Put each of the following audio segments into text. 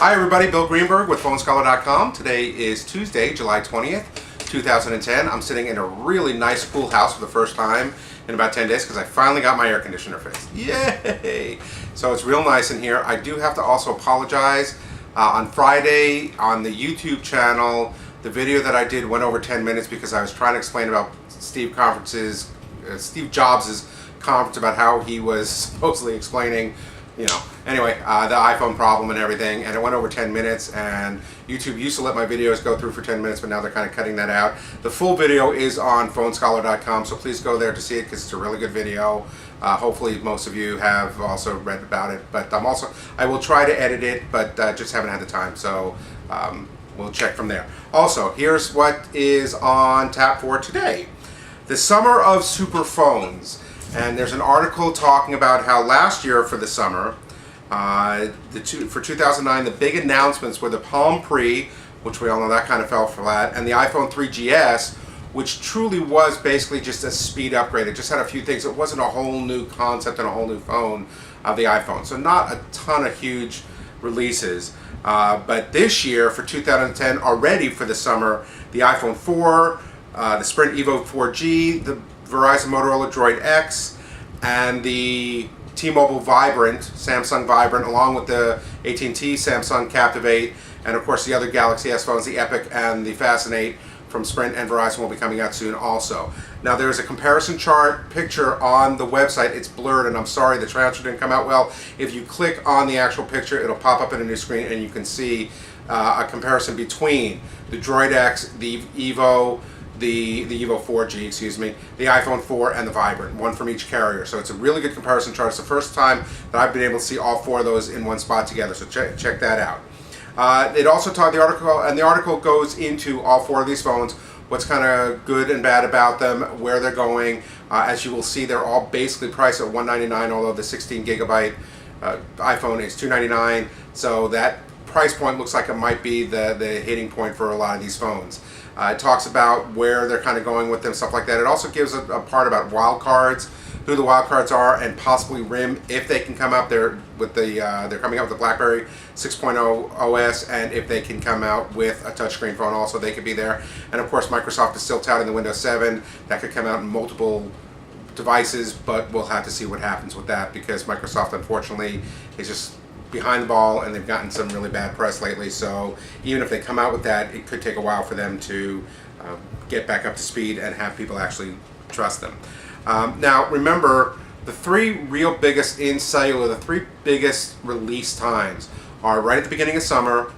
Hi everybody, Bill Greenberg with Phonescholar.com. Today is Tuesday, July 20th, 2010. I'm sitting in a really nice cool house for the first time in about 10 days because I finally got my air conditioner fixed. Yay! So it's real nice in here. I do have to also apologize. On Friday on the YouTube channel, the video that I did went over 10 minutes because I was trying to explain about Steve Jobs' conference about how he was supposedly explaining, the iPhone problem and everything, and it went over 10 minutes, and YouTube used to let my videos go through for 10 minutes, but now they're kind of cutting that out. The full video is on Phonescholar.com, so please go there to see it because it's a really good video. Hopefully most of you have also read about it, but I will try to edit it, but just haven't had the time, so we'll check from there. Also, here's what is on tap for today. The summer of super phones. And there's an article talking about how last year for the summer, for 2009, the big announcements were the Palm Pre, which we all know that kind of fell flat, and the iPhone 3GS, which truly was basically just a speed upgrade. It just had a few things. It wasn't a whole new concept and a whole new phone of the iPhone. So not a ton of huge releases. But this year, for 2010, already for the summer, the iPhone 4, the Sprint EVO 4G, the Verizon Motorola Droid X, and the T-Mobile Vibrant, Samsung Vibrant, along with the AT&T Samsung Captivate, and of course the other Galaxy S phones, the Epic and the Fascinate from Sprint and Verizon will be coming out soon also. Now there's a comparison chart picture on the website. It's blurred and I'm sorry the transfer didn't come out well. If you click on the actual picture, it'll pop up in a new screen and you can see a comparison between the Droid X, the EVO, the EVO 4G, excuse me, the iPhone 4 and the Vibrant, one from each carrier. So it's a really good comparison chart. It's the first time that I've been able to see all four of those in one spot together, so check that out. It also taught the article goes into all four of these phones, what's kind of good and bad about them, where they're going. As you will see, they're all basically priced at $199, although the 16 gigabyte iPhone is $299. So that price point looks like it might be the hitting point for a lot of these phones. It talks about where they're kind of going with them, stuff like that. It also gives a part about wildcards, who the wildcards are, and possibly RIM if they can come out there with they're coming out with the BlackBerry 6.0 OS, and if they can come out with a touchscreen phone also, they could be there. And of course, Microsoft is still touting the Windows 7. That could come out in multiple devices, but we'll have to see what happens with that because Microsoft, unfortunately, is just behind the ball, and they've gotten some really bad press lately. So even if they come out with that, it could take a while for them to get back up to speed and have people actually trust them. Now remember, the three real biggest in cellular, the three biggest release times are right at the beginning of summer,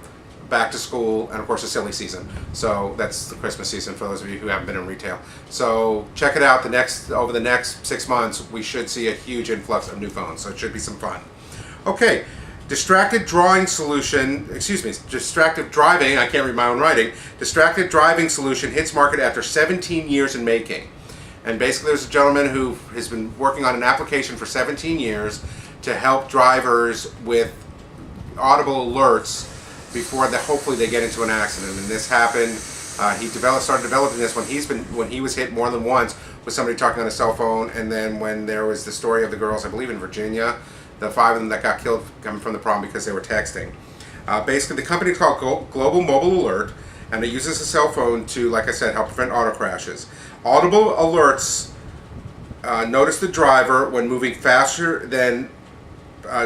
back to school, and of course the silly season. So that's the Christmas season for those of you who haven't been in retail. So check it out. Over the next 6 months, we should see a huge influx of new phones. So it should be some fun. Okay. Distracted driving, I can't read my own writing. Distracted driving solution hits market after 17 years in making. And basically there's a gentleman who has been working on an application for 17 years to help drivers with audible alerts before hopefully they get into an accident. And this happened, he started developing this when he was hit more than once with somebody talking on a cell phone, and then when there was the story of the girls, I believe in Virginia, the 5 of them that got killed coming from the problem because they were texting. Basically, the company is called Global Mobile Alert, and it uses a cell phone to, like I said, help prevent auto crashes. Audible alerts notice the driver when moving faster than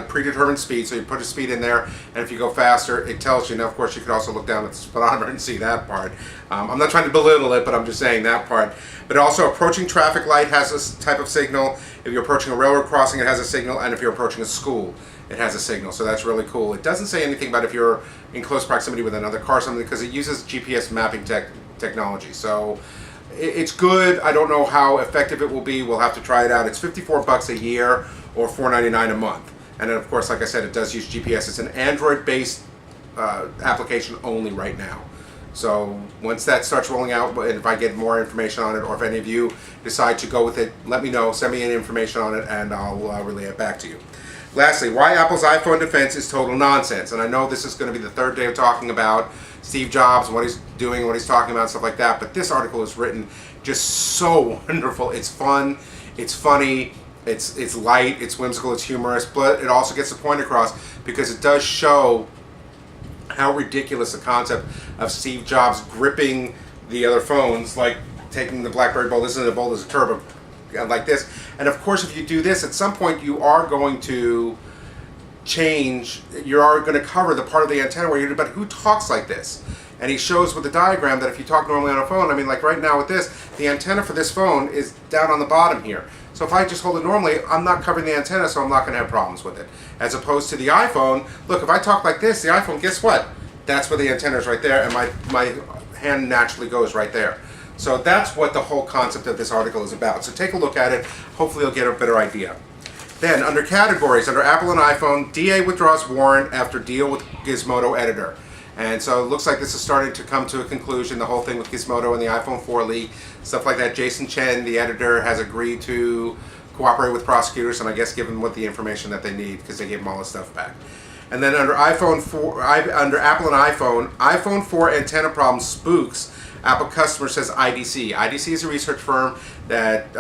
predetermined speed. So you put a speed in there, and if you go faster, it tells you. Now, of course, you could also look down at the speedometer and see that part. I'm not trying to belittle it, but I'm just saying that part. But also, approaching traffic light has this type of signal. If you're approaching a railroad crossing, it has a signal, and if you're approaching a school, it has a signal. So that's really cool. It doesn't say anything about if you're in close proximity with another car or something, because it uses GPS mapping technology. So it's good. I don't know how effective it will be. We'll have to try it out. It's $54 a year or $4.99 a month. And then, of course, like I said, it does use GPS. It's an Android-based application only right now. So once that starts rolling out, and if I get more information on it, or if any of you decide to go with it, let me know. Send me any information on it, and I'll relay it back to you. Lastly, why Apple's iPhone defense is total nonsense. And I know this is going to be the third day of talking about Steve Jobs and what he's doing, what he's talking about, stuff like that. But this article is written just so wonderful. It's fun. It's funny. It's light, it's whimsical, it's humorous, but it also gets the point across because it does show how ridiculous the concept of Steve Jobs gripping the other phones, like taking the BlackBerry Bold, this isn't a Bold, this is a Turbo, like this. And of course, if you do this, at some point you are going to change, you are going to cover the part of the antenna where you're, but who talks like this? And he shows with the diagram that if you talk normally on a phone, I mean, like right now with this, the antenna for this phone is down on the bottom here. So if I just hold it normally, I'm not covering the antenna, so I'm not going to have problems with it. As opposed to the iPhone, look, if I talk like this, the iPhone, guess what? That's where the antenna is right there, and my hand naturally goes right there. So that's what the whole concept of this article is about. So take a look at it. Hopefully you'll get a better idea. Then, under categories, under Apple and iPhone, DA withdraws warrant after deal with Gizmodo editor. And so it looks like this is starting to come to a conclusion, the whole thing with Gizmodo and the iPhone 4 leak, stuff like that. Jason Chen, the editor, has agreed to cooperate with prosecutors, and I guess give them what the information that they need, because they gave them all the stuff back. And then under iPhone 4, under Apple and iPhone 4 antenna problem spooks Apple customer, says IDC. IDC is a research firm that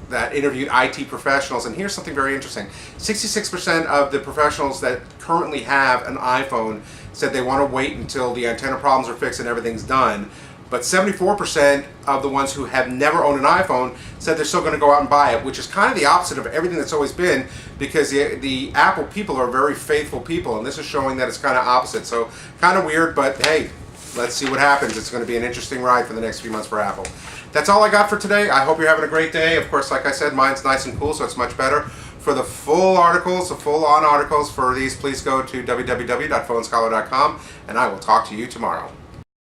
that interviewed IT professionals, and here's something very interesting. 66% of the professionals that currently have an iPhone said they want to wait until the antenna problems are fixed and everything's done. But 74% of the ones who have never owned an iPhone said they're still going to go out and buy it, which is kind of the opposite of everything that's always been, because the Apple people are very faithful people, and this is showing that it's kind of opposite. So kind of weird, but hey, let's see what happens. It's going to be an interesting ride for the next few months for Apple. That's all I got for today. I hope you're having a great day. Of course, like I said, mine's nice and cool, so it's much better. For the full articles, the full-on articles for these, please go to www.phonescholar.com, and I will talk to you tomorrow.